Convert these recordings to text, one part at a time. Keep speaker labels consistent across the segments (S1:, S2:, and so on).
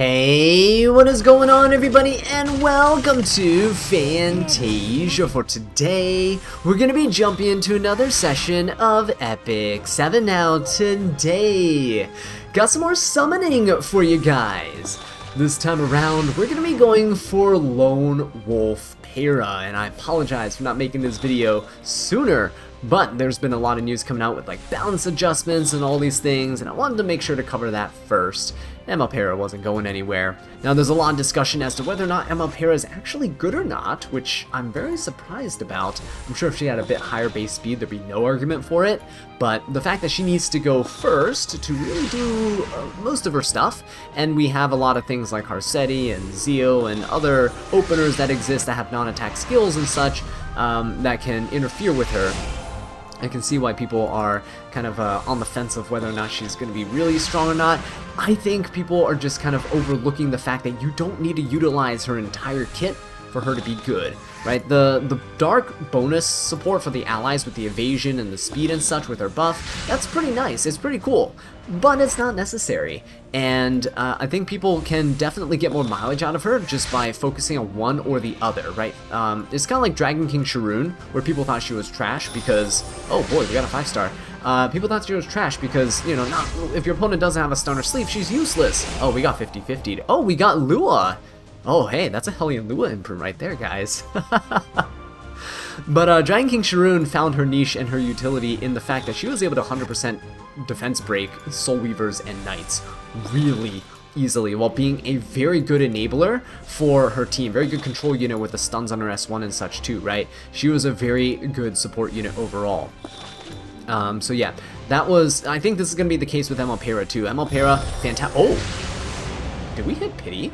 S1: Hey, what is going on everybody, and welcome to Fantasia. For today, we're going to be jumping into another session of Epic 7 now today. Got some more summoning for you guys. This time around, we're going to be going for Lone Wolf Peira, and I apologize for not making this video sooner. But there's been a lot of news coming out with like balance adjustments and all these things, and I wanted to make sure to cover that first. Peira wasn't going anywhere. Now there's a lot of discussion as to whether or not Peira is actually good or not, which I'm very surprised about. I'm sure if she had a bit higher base speed there'd be no argument for it, but the fact that she needs to go first to really do most of her stuff, and we have a lot of things like Harsetti and Zeo and other openers that exist that have non-attack skills and such that can interfere with her. I can see why people are kind of on the fence of whether or not she's going to be really strong or not. I think people are just kind of overlooking the fact that you don't need to utilize her entire kit for her to be good, right? The dark bonus support for the allies with the evasion and the speed and such with her buff, that's pretty nice, it's pretty cool, but it's not necessary. And I think people can definitely get more mileage out of her just by focusing on one or the other, right? It's kind of like Dragon King Sharoon, where people thought she was trash because, oh boy, we got a 5-star. People thought she was trash because, you know, if your opponent doesn't have a stun or sleep, she's useless. Oh, we got 50-50'd. Oh, we got Lua. Oh, hey, that's a Hellion Lua imprint right there, guys. But Dragon King Sharoon found her niche and her utility in the fact that she was able to 100% defense break Soul Weavers and Knights really easily, while being a very good enabler for her team. Very good control unit with the stuns on her S1 and such too, right? She was a very good support unit overall. So yeah, that was, I think this is going to be the case with Peira too. Peira, fantastic. Oh! Did we hit Pity?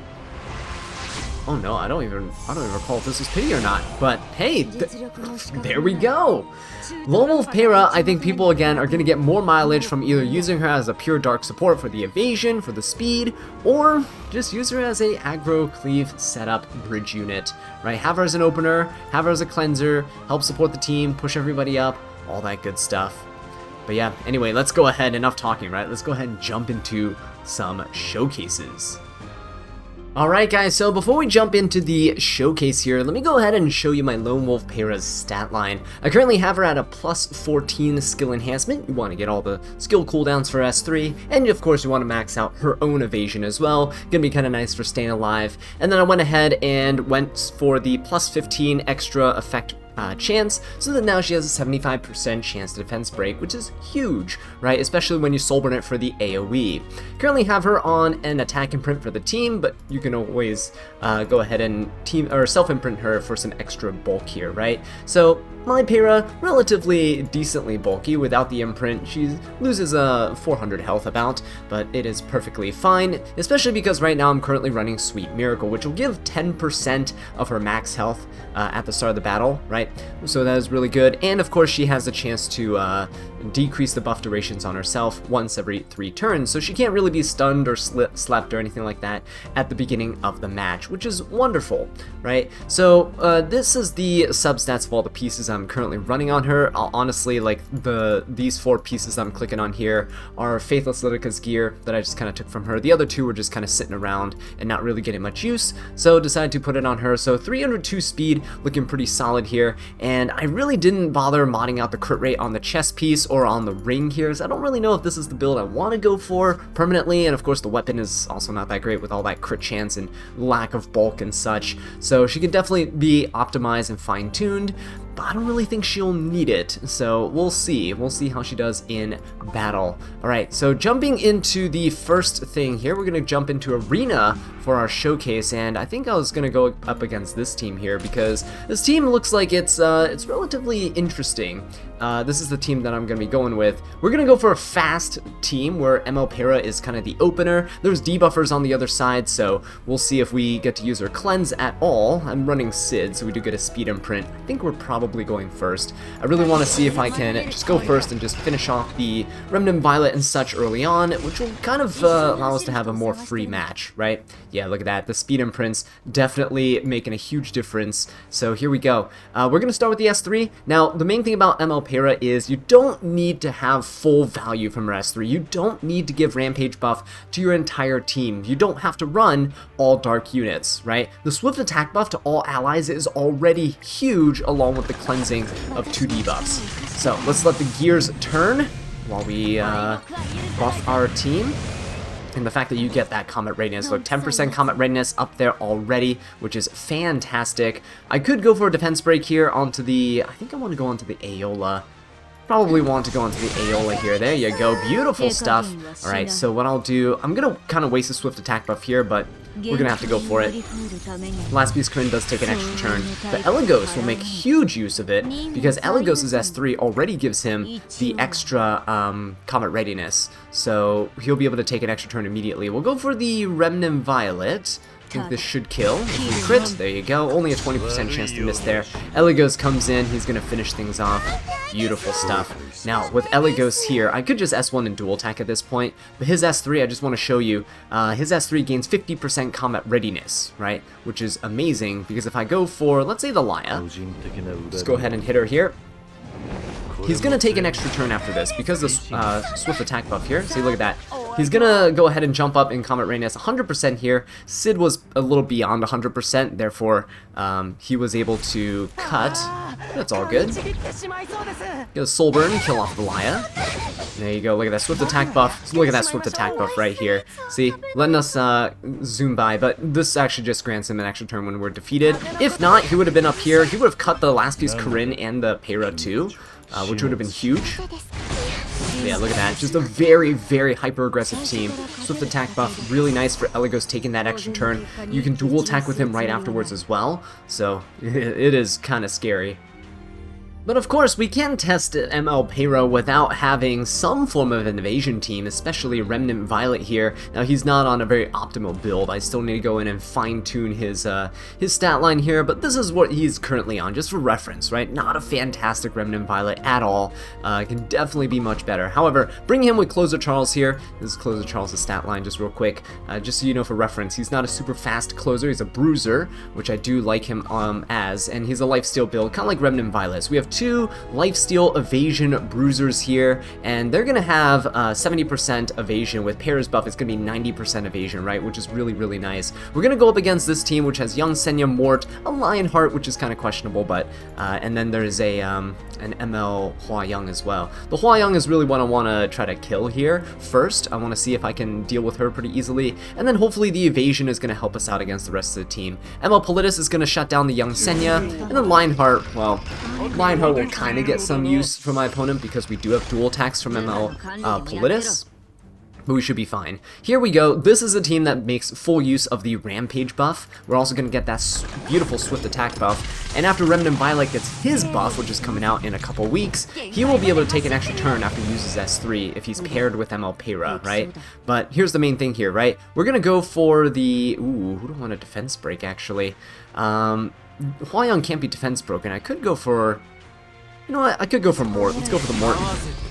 S1: Oh no, I don't even recall if this was Pity or not, but hey, there we go! Lone Wolf Peira, I think people again are going to get more mileage from either using her as a pure dark support for the evasion, for the speed, or just use her as a aggro cleave setup bridge unit, right? Have her as an opener, have her as a cleanser, help support the team, push everybody up, all that good stuff. But yeah, anyway, let's go ahead, enough talking, right? Let's go ahead and jump into some showcases. Alright guys, so before we jump into the showcase here, let me go ahead and show you my Lone Wolf Peira's stat line. I currently have her at a plus 14 skill enhancement. You want to get all the skill cooldowns for S3, and of course you want to max out her own evasion as well. Gonna be kind of nice for staying alive. And then I went ahead and went for the plus 15 extra effect chance, so that now she has a 75% chance to defense break, which is huge, right? Especially when you soulburn it for the AoE. Currently have her on an attack imprint for the team, but you can always go ahead and self-imprint her for some extra bulk here, right? So my Peira, relatively decently bulky without the imprint. She loses 400 health about, but it is perfectly fine, especially because right now I'm currently running Sweet Miracle, which will give 10% of her max health at the start of the battle, right? So that is really good, and of course she has a chance to decrease the buff durations on herself once every 3 turns, so she can't really be stunned or slept or anything like that at the beginning of the match, which is wonderful, right? So this is the substats of all the pieces I'm currently running on her. Honestly, like these 4 pieces I'm clicking on here are Faithless Lydica's gear that I just kind of took from her. The other 2 were just kind of sitting around and not really getting much use, so decided to put it on her. So 302 speed, looking pretty solid here, and I really didn't bother modding out the crit rate on the chest piece or on the ring here, so I don't really know if this is the build I want to go for permanently, and of course the weapon is also not that great with all that crit chance and lack of bulk and such, so she could definitely be optimized and fine-tuned, but I don't really think she'll need it, so we'll see how she does in battle. Alright, so jumping into the first thing here, we're going to jump into Arena for our showcase, and I think I was going to go up against this team here, because this team looks like it's relatively interesting. This is the team that I'm going to be going with. We're going to go for a fast team where Peira is kind of the opener. There's debuffers on the other side, so we'll see if we get to use her cleanse at all. I'm running Sid, so we do get a speed imprint. I think we're probably probably going first. I really want to see if I can just go first and just finish off the Remnant Violet and such early on, which will kind of allow us to have a more free match, right? Yeah, look at that. The speed imprints definitely making a huge difference. So here we go. We're going to start with the S3. Now, the main thing about ML Peira is you don't need to have full value from your S3. You don't need to give Rampage buff to your entire team. You don't have to run all dark units, right? The swift attack buff to all allies is already huge, along with the cleansing of 2 debuffs. So let's let the gears turn while we buff our team. And the fact that you get that combat readiness, so 10% combat readiness up there already, which is fantastic. I could go for a defense break here onto the, I think I want to go onto the Aeola. Probably want to go onto the Aeola here. There you go. Beautiful stuff. Alright, so what I'll do, I'm going to kind of waste a swift attack buff here, but we're going to have to go for it. Last piece Corinne does take an extra turn, but Elagos will make huge use of it, because Elagos' S3 already gives him the extra combat readiness, so he'll be able to take an extra turn immediately. We'll go for the Remnant Violet. I think this should kill. Crit, there you go. Only a 20% chance to miss there. Elagos comes in, he's going to finish things off. Beautiful stuff. Now, with Elagos here, I could just S1 and dual attack at this point, but his S3, I just want to show you, his S3 gains 50% combat readiness, right? Which is amazing, because if I go for, let's say the Laya, just go ahead and hit her here. He's going to take an extra turn after this, because the swift attack buff here, see, look at that. He's going to go ahead and jump up in combat readiness 100% here. Sid was a little beyond 100%, therefore he was able to cut. That's all good. Get a soul burn, kill off the Laya. There you go, look at that swift attack buff. Look at that swift attack buff right here. See, letting us zoom by, but this actually just grants him an extra turn when we're defeated. If not, he would have been up here. He would have cut the last piece Corinne and the Peira too, which would have been huge. Yeah, look at that. Just a very, very hyper-aggressive team. Swift attack buff, really nice for Elagos taking that extra turn. You can dual attack with him right afterwards as well, so it is kind of scary. But of course, we can test ML Peira without having some form of an evasion team, especially Remnant Violet here. Now, he's not on a very optimal build. I still need to go in and fine-tune his stat line here, but this is what he's currently on, just for reference, right? Not a fantastic Remnant Violet at all. Can definitely be much better. However, bring him with Closer Charles here. This is Closer Charles' stat line, just real quick. Just so you know for reference, he's not a super fast closer. He's a bruiser, which I do like him as, and he's a lifesteal build, kind of like Remnant Violet. So we have 2 lifesteal evasion bruisers here, and they're gonna have 70% evasion. With Peira's buff, it's gonna be 90% evasion, right? Which is really, really nice. We're gonna go up against this team, which has Young Senya, Mort, a Lionheart, which is kind of questionable, but and then there's a an ML Hua Young as well. The Hua Young is really what I want to try to kill here first. I want to see if I can deal with her pretty easily, and then hopefully the evasion is going to help us out against the rest of the team. ML Politis is going to shut down the Young Senya, and then Lionheart, well, Lionheart will kind of get some use from my opponent because we do have dual attacks from ML Politis. But we should be fine. Here we go. This is a team that makes full use of the Rampage buff. We're also going to get that beautiful Swift attack buff. And after Remnant Violet gets his buff, which is coming out in a couple weeks, he will be able to take an extra turn after he uses S3 if he's paired with ML Peira, right? But here's the main thing here, right? We're going to go for the... Ooh, who do I want a defense break, actually? Huayang can't be defense broken. I could go for... You know what? I could go for Mort. Let's go for the Mort.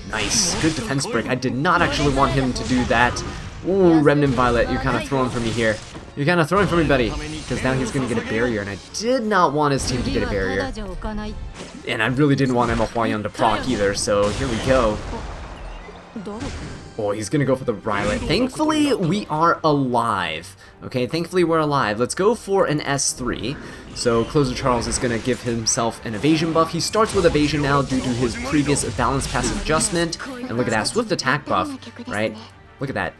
S1: Nice. Good defense break. I did not actually want him to do that. Ooh, Remnant Violet, you're kind of throwing for me here. You're kind of throwing for me, buddy. Because now he's going to get a barrier, and I did not want his team to get a barrier. And I really didn't want Emma Huayan to proc either, so here we go. Oh, he's going to go for the Violet. Thankfully, we are alive. Okay, thankfully we're alive. Let's go for an S3. So Closer Charles is going to give himself an evasion buff. He starts with evasion now due to his previous balance passive adjustment. And look at that, Swift attack buff, right? Look at that.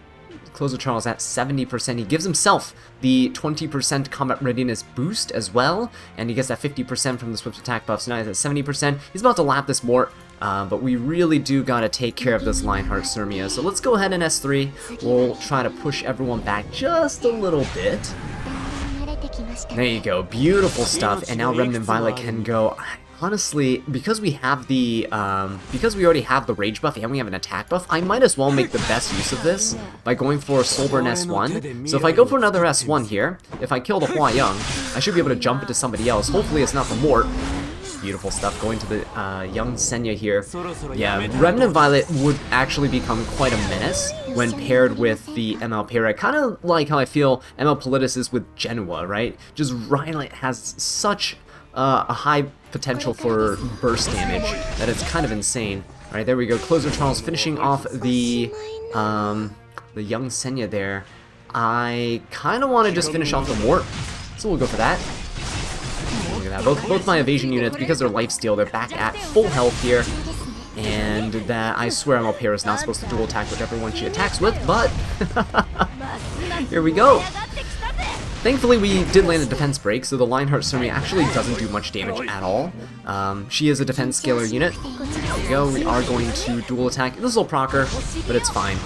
S1: Closer Charles at 70%. He gives himself the 20% combat readiness boost as well. And he gets that 50% from the Swift attack buff. So now he's at 70%. He's about to lap this Mort. But we really do gotta take care of this Lionheart Sirmia. So let's go ahead and S3. We'll try to push everyone back just a little bit. There you go, beautiful stuff. And now Remnant Violet can go. Honestly, because we have the because we already have the rage buff and we have an attack buff, I might as well make the best use of this by going for Soulburn S1. So if I go for another S1 here, if I kill the Hua Young, I should be able to jump into somebody else. Hopefully it's not the Mort. Beautiful stuff going to the young Senya here. Yeah, Remnant Violet would actually become quite a menace when paired with the ML Peira. Kind of like how I feel ML Politis is with Genoa, right? Just Rylite has such a high potential for burst damage that it's kind of insane. Alright, there we go. Closer Charles finishing off the young Senya there. I kind of want to just finish off the Warp, so we'll go for that. Look at that. Both my evasion units, because they're lifesteal, they're back at full health here. And that, I swear ML Peira is not supposed to dual attack whichever one she attacks with, but here we go. Thankfully, we did land a defense break, so the Lionheart Surmi actually doesn't do much damage at all. She is a defense scalar unit. There we go. We are going to dual attack. This will proc her, but it's fine.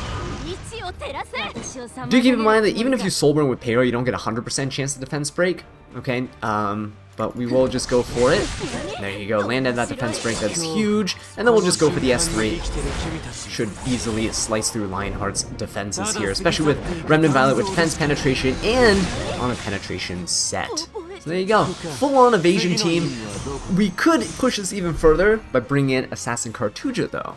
S1: Do keep in mind that even if you Soulburn with Peira, you don't get a 100% chance to defense break. Okay, but we will just go for it. There you go, land at that defense break, that's huge. And then we'll just go for the S3. Should easily slice through Lionheart's defenses here, especially with Remnant Violet with defense penetration and on a penetration set. So there you go, full-on evasion team. We could push this even further by bringing in Assassin Cartuja though.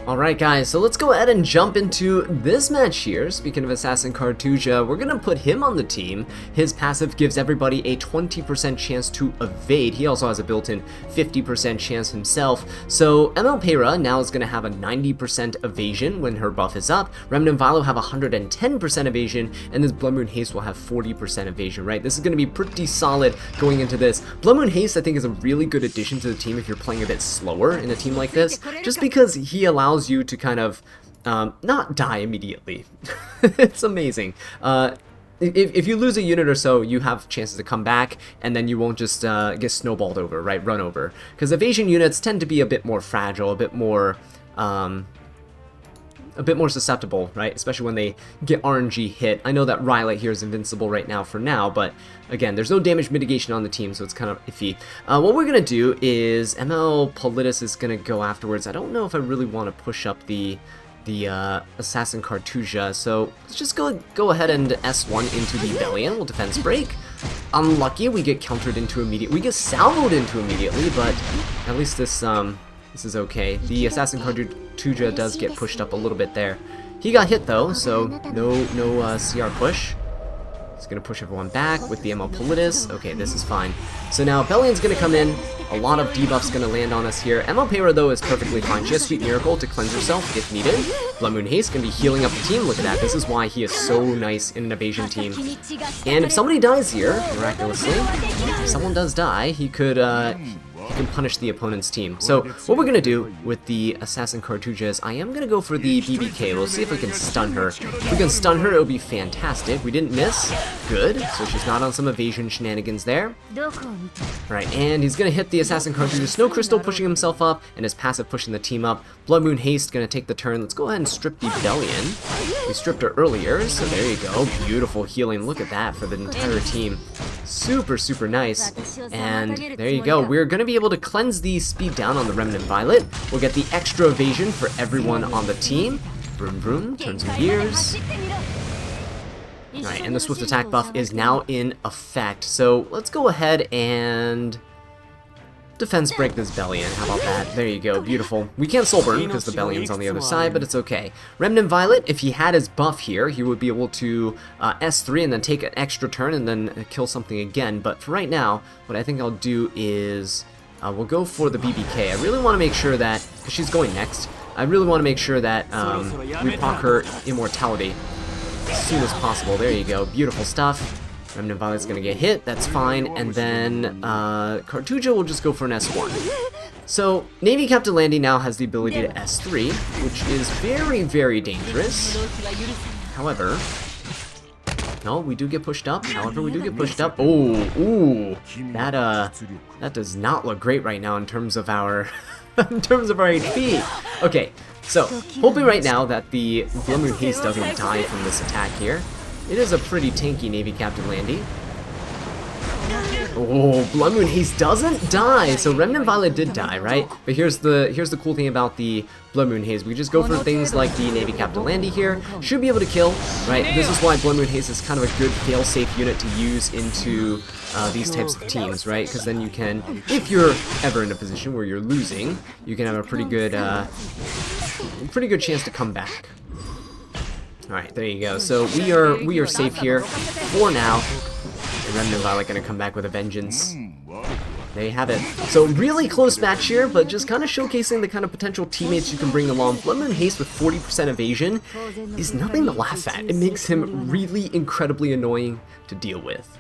S1: Alright guys, so let's go ahead and jump into this match here. Speaking of Assassin Cartuja, we're going to put him on the team. His passive gives everybody a 20% chance to evade. He also has a built-in 50% chance himself. So ML Peira now is going to have a 90% evasion when her buff is up. Remnant Violet will have 110% evasion, and this Blood Moon Haste will have 40% evasion, right? This is going to be pretty solid going into this. Blood Moon Haste, I think, is a really good addition to the team if you're playing a bit slower in a team like this, just because he allows you to kind of not die immediately. It's amazing. If you lose a unit or so, you have chances to come back, and then you won't just get snowballed over, right? Run over. Because evasion units tend to be a bit more fragile, a bit more susceptible, right? Especially when they get RNG hit. I know that Rylite here is invincible right now for now, but again, there's no damage mitigation on the team, so it's kind of iffy. What we're going to do is ML Politis is going to go afterwards. I don't know if I really want to push up the Assassin Cartuja, so let's just go ahead and S1 into the Bellion. We'll defense break. Unlucky, we get countered into immediately. We get salvoed into immediately, but at least this is okay. The Assassin Cartuja does get pushed up a little bit there. He got hit though, so no CR push. He's gonna push everyone back with the ML Politis. Okay, this is fine. So now Bellion's gonna come in. A lot of debuffs gonna land on us here. ML Peira though is perfectly fine. She has Sweet Miracle to cleanse herself if needed. Blood Moon Haste gonna be healing up the team. Look at that. This is why he is so nice in an evasion team. And if somebody dies here, miraculously, if someone does die, he could you can punish the opponent's team. So what we're going to do with the Assassin Cartuja is I am going to go for the BBK. We'll see if we can stun her. If we can stun her, it'll be fantastic. We didn't miss. Good. So she's not on some evasion shenanigans there. Alright, and he's going to hit the Assassin Cartuja. Snow Crystal pushing himself up, and his passive pushing the team up. Blood Moon Haste going to take the turn. Let's go ahead and strip the Bellion. We stripped her earlier, so there you go. Beautiful healing. Look at that for the entire team. Super, super nice. And there you go. We're going to be able to cleanse the speed down on the Remnant Violet. We'll get the extra evasion for everyone on the team. Vroom vroom, turn some gears. Alright, and the swift attack buff is now in effect. So let's go ahead and defense break this Bellion. How about that? There you go, beautiful. We can't soul burn because the Bellion's on the other side, but it's okay. Remnant Violet, if he had his buff here, he would be able to S3 and then take an extra turn and then kill something again. But for right now, what I think I'll do is we'll go for the BBK. I really want to make sure that, because she's going next, I really want to make sure that we proc her immortality as soon as possible. There you go, beautiful stuff. Remnant Violet's gonna get hit, that's fine, and then Cartuja will just go for an S1. So, Navy Captain Landy now has the ability to S3, which is very, very dangerous. However, no, we do get pushed up. However, we do get pushed up. Oh, ooh, that does not look great right now in terms of our in terms of our HP. Okay, so hoping right now that the Blood Moon Haste doesn't die from this attack here. It is a pretty tanky Navy Captain Landy. Oh, Blood Moon Haze doesn't die, so Remnant Violet did die, right? But here's the cool thing about the Blood Moon Haze. We just go for things like the Navy Captain Landy here. Should be able to kill, right? This is why Blood Moon Haze is kind of a good fail-safe unit to use into these types of teams, right? Because then you can, if you're ever in a position where you're losing, you can have a pretty good chance to come back. Alright, there you go. So we are safe here for now. And Remnant Violet gonna come back with a vengeance. There you have it. So really close match here, but just kind of showcasing the kind of potential teammates you can bring along. Blood Moon Haze with 40% evasion is nothing to laugh at. It makes him really incredibly annoying to deal with.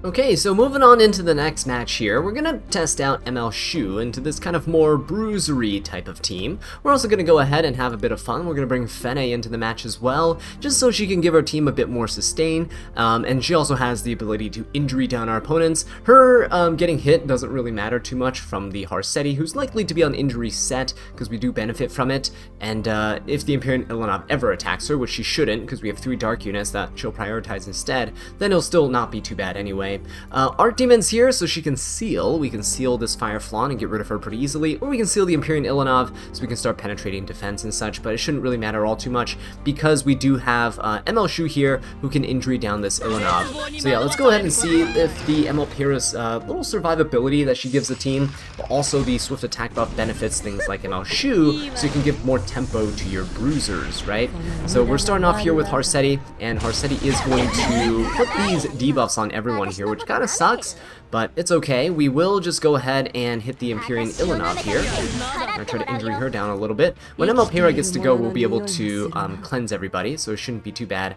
S1: Okay, so moving on into the next match here, we're gonna test out ML Shu into this kind of more bruisery type of team. We're also gonna go ahead and have a bit of fun. We're gonna bring Fene into the match as well, just so she can give our team a bit more sustain, and she also has the ability to injury down our opponents. Her getting hit doesn't really matter too much from the Harseti, who's likely to be on injury set, because we do benefit from it, and if the Imperial Ilanov ever attacks her, which she shouldn't, because we have 3 dark units that she'll prioritize instead, then it'll still not be too bad anyway. Archdemon's here, so she can seal. We can seal this Fire Flawn and get rid of her pretty easily, or we can seal the Imperial Ilanov so we can start penetrating defense and such, but it shouldn't really matter all too much because we do have ML Shu here who can injury down this Ilanov. So yeah, let's go ahead and see if the ML Peira's little survivability that she gives the team, but also the swift attack buff benefits things like ML Shu, so you can give more tempo to your bruisers, right? So we're starting off here with Harseti, and Harseti is going to put these debuffs on everyone here, which kind of sucks, but it's okay. We will just go ahead and hit the Imperial Ilanov here. I'm going to try to injury her down a little bit. When ML Peira gets to go, we'll be able to cleanse everybody, so it shouldn't be too bad.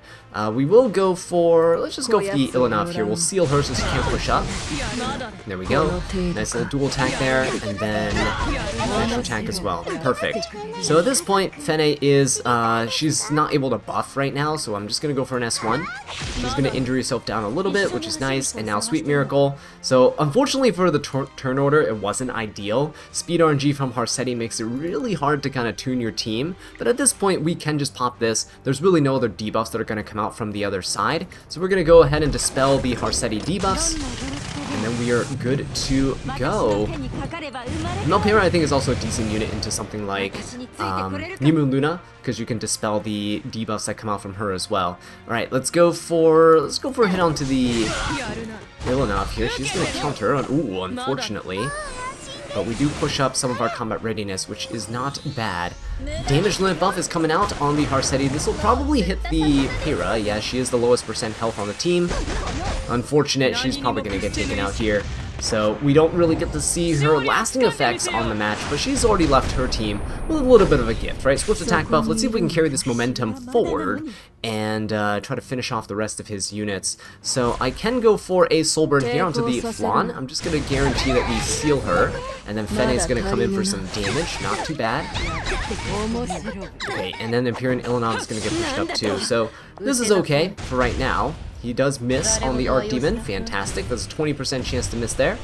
S1: We will go for, let's just go for the Ilanov here. We'll seal her so she can't push up. There we go. Nice little dual attack there, and then an extra attack as well. Perfect. So at this point, Fene is, she's not able to buff right now, so I'm just going to go for an S1. She's going to injure herself down a little bit, which is nice, and now Sweet Miracle. So unfortunately for the turn order, it wasn't ideal. Speed RNG from Harseti makes it really hard to kind of tune your team, but at this point we can just pop this. There's really no other debuffs that are going to come out from the other side, so we're going to go ahead and dispel the Harseti debuffs, and then we are good to go. ML Peira, I think, is also a decent unit into something like New Moon Luna, because you can dispel the debuffs that come out from her as well. Alright, let's go for a hit onto the Ilanov here. She's going to counter, ooh, unfortunately. But we do push up some of our combat readiness, which is not bad. Damage limit buff is coming out on the Harseti. This will probably hit the Peira. Yeah, she is the lowest % health on the team. Unfortunate, she's probably going to get taken out here. So we don't really get to see her lasting effects on the match, but she's already left her team with a little bit of a gift, right? Swift attack buff. Let's see if we can carry this momentum forward and try to finish off the rest of his units. So I can go for a soul burn here onto the Flan. I'm just going to guarantee that we seal her, and then Fene is going to come in for some damage. Not too bad. Okay, and then Imperial Ilanov is going to get pushed up too. So this is okay for right now. He does miss on the Archdemon. Fantastic. There's a 20% chance to miss there.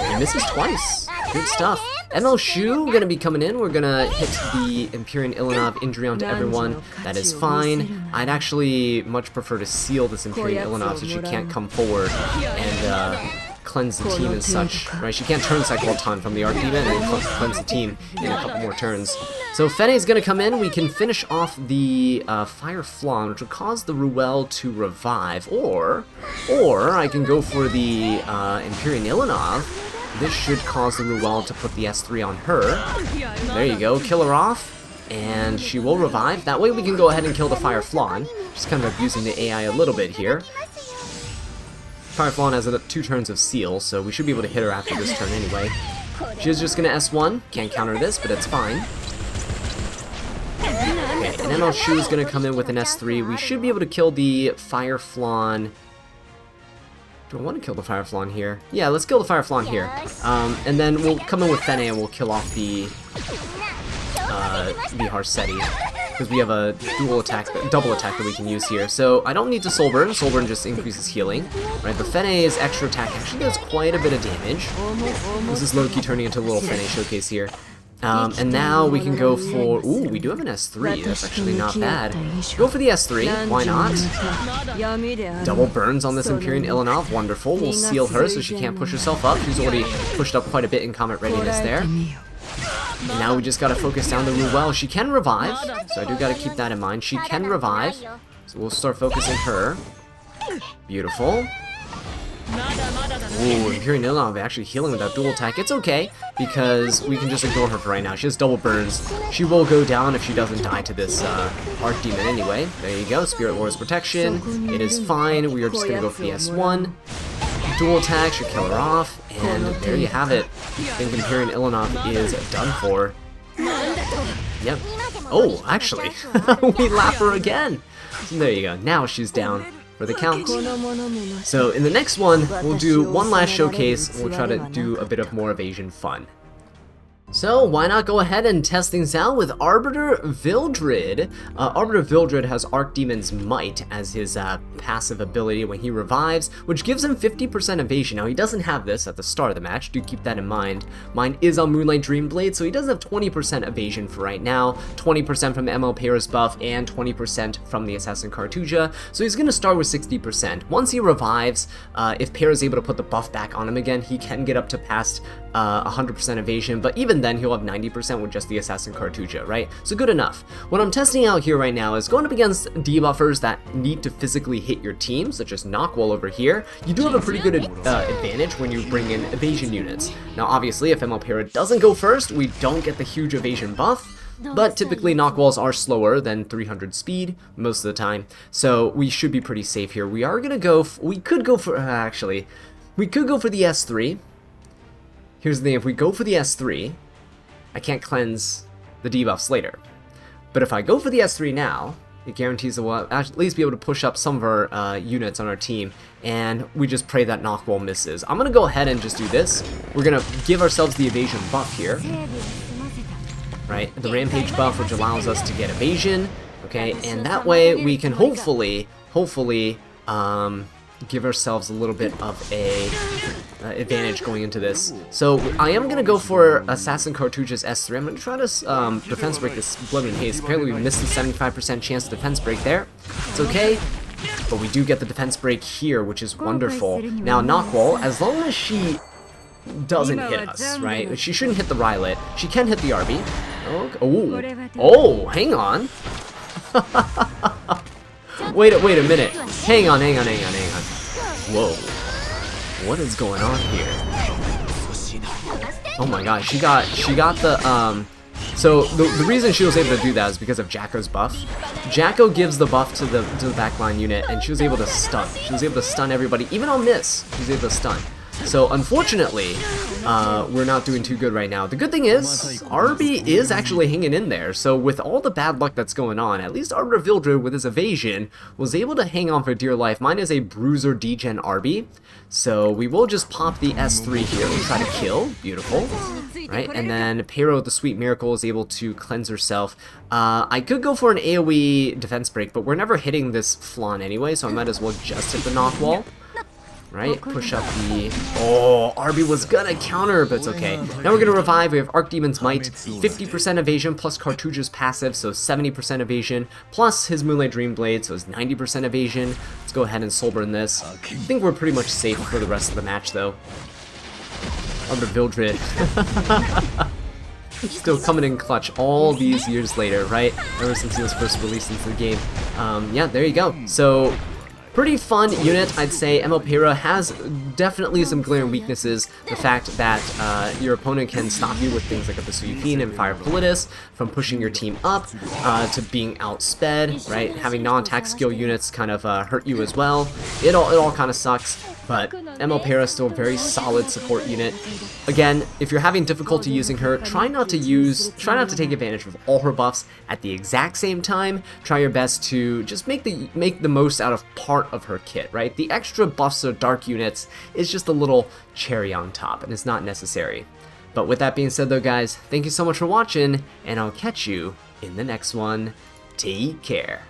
S1: He misses twice. Good stuff. ML Shu gonna be coming in. We're gonna hit the Imperial Ilanov injury onto everyone. That is fine. I'd actually much prefer to seal this Imperial Ilanov so she can't come forward and cleanse the team and such, right? She can't turn Cycloton from the Archdemon and then cleanse the team in a couple more turns. So Fene is going to come in. We can finish off the Fire Flawn, which will cause the Ruel to revive, or I can go for the Imperial Ilanov. This should cause the Ruel to put the S3 on her. There you go, kill her off, and she will revive. That way we can go ahead and kill the Fire Flawn. Just kind of abusing the AI a little bit here. Fire Flawn has 2 turns of seal, so we should be able to hit her after this turn anyway. She's just going to S1. Can't counter this, but it's fine. Okay, and ML Shu is going to come in with an S3. We should be able to kill the Fire Flawn. Do I want to kill the Fire Flawn here? Yeah, let's kill the Fire Flawn here. And then we'll come in with Fene and we'll kill off the Harseti, because we have a double attack that we can use here. So I don't need to Soul Burn. Soul Burn just increases healing. Right, but Fene's extra attack actually does quite a bit of damage. This is low-key turning into a little Fene showcase here. And now we can go for... Ooh, we do have an S3. That's actually not bad. Go for the S3. Why not? Double burns on this Empyrean Ilanov. Wonderful. We'll seal her so she can't push herself up. She's already pushed up quite a bit in combat readiness there. And now we just gotta focus down the Ruel. She can revive, so I do gotta keep that in mind. She can revive, so we'll start focusing her. Beautiful. Ooh, Empyrean Ilanov actually healing with that dual attack. It's okay, because we can just ignore her for right now. She has double burns. She will go down if she doesn't die to this Archdemon anyway. There you go, Spirit Lord's Protection. It is fine. We are just gonna go for the S1. Dual attack should kill her off, and there you have it. I think Empyrean Ilanov is done for. Yep. Oh, actually, we lap her again. So there you go. Now she's down for the count. So in the next one, we'll do one last showcase. We'll try to do a bit of more evasion fun. So why not go ahead and test things out with Arbiter Vildred. Arbiter Vildred has Archdemon's Might as his passive ability when he revives, which gives him 50% evasion. Now he doesn't have this at the start of the match, do keep that in mind. Mine is on Moonlight Dreamblade, so he does have 20% evasion for right now, 20% from ML Peira's buff, and 20% from the Assassin Cartuja, so he's going to start with 60%. Once he revives, if Peira's able to put the buff back on him again, he can get up to past 100% evasion, but even then he'll have 90% with just the Assassin Cartuja, right? So good enough. What I'm testing out here right now is going up against debuffers that need to physically hit your team, such as Knockwall over here. You do have a pretty good advantage when you bring in evasion units. Now obviously if ML Peira doesn't go first, we don't get the huge evasion buff, but typically Knockwalls are slower than 300 speed most of the time, so we should be pretty safe here. We are gonna go, we could go for the S3. Here's the thing, if we go for the S3, I can't cleanse the debuffs later. But if I go for the S3 now, it guarantees that we'll at least be able to push up some of our units on our team, and we just pray that Knockwall misses. I'm going to go ahead and just do this. We're going to give ourselves the evasion buff here. Right, the Rampage buff, which allows us to get evasion, okay, and that way we can hopefully, give ourselves a little bit of a advantage going into this. So I am going to go for Assassin Cartuja's S3. I'm going to try to defense break this Blood and Haste. Apparently we missed the 75% chance to defense break there. It's okay, but we do get the defense break here, which is wonderful. Now Knockwall, as long as she doesn't hit us, right? She shouldn't hit the Rylet. She can hit the RB. Oh, hang on. Wait a minute. Hang on. Whoa. What is going on here? Oh my god, she got the, so the reason she was able to do that is because of Jacko's buff. Jacko gives the buff to the backline unit, and she was able to stun. She was able to stun everybody, even on miss, she was able to stun. So unfortunately, we're not doing too good right now. The good thing is, RB is actually hanging in there. So with all the bad luck that's going on, at least Arbiter Vildred with his evasion was able to hang on for dear life. Mine is a Bruiser degen RB. So we will just pop the S3 here. We'll try to kill. Beautiful. Right, and then Peira with the Sweet Miracle is able to cleanse herself. I could go for an AoE defense break, but we're never hitting this flan anyway, so I might as well just hit the Knockwall. Right, push up the... Oh, RB was gonna counter, but it's okay. Now we're gonna revive. We have Archdemon's Might, 50% evasion plus Cartuja's passive, so 70% evasion, plus his Moonlight Dreamblade, so it's 90% evasion. Let's go ahead and Soulburn this. I think we're pretty much safe for the rest of the match, though. Arbiter Vildred. Still coming in clutch all these years later, right? Ever since he was first released into the game. Yeah, there you go. So... pretty fun unit, I'd say. ML Peira has definitely some glaring weaknesses. The fact that your opponent can stop you with things like a Vesuvian and Fire Politis from pushing your team up to being outsped, right? Having non-attack skill units kind of hurt you as well. It all kind of sucks, but ML Peira is still a very solid support unit. Again, if you're having difficulty using her, try not to take advantage of all her buffs at the exact same time. Try your best to just make the most out of part of her kit, right? The extra buffs or dark units is just a little cherry on top, and it's not necessary. But with that being said though, guys, thank you so much for watching, and I'll catch you in the next one. Take care.